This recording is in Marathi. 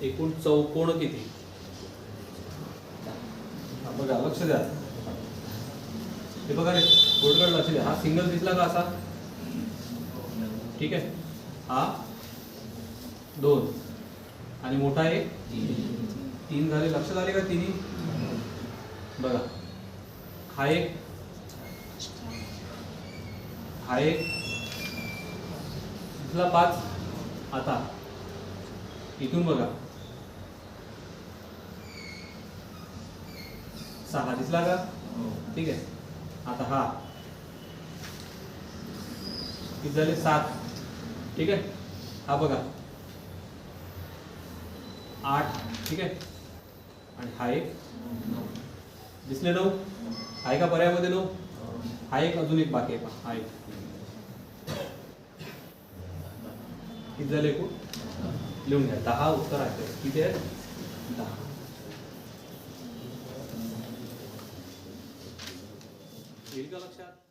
एकूण चौकोन किती? बघा लक्ष द्या, हे बघा रे बोर्डकडे लक्ष द्या. हा सिंगल दिसला का असा? ठीक आहे, हा 2 आणि मोठा एक 3 झाले. लक्ष झाले का तिन्ही? बघा हा एक दिसला 5. आता इथून बघा 6 दिसला का? ठीक आहे. आता हा किती झाले? 7. ठीक आहे. हा बघा 8. ठीक आहे. आणि हा एक 9 दिसले. 9 आहे का पर्यायामध्ये? 9. हा एक अजून एक बाकी आहे. हा एक किती झाले एकूण? लिहून घ्या. 10 उत्तर आहे. किती आहे? 10. येईल का लक्षात?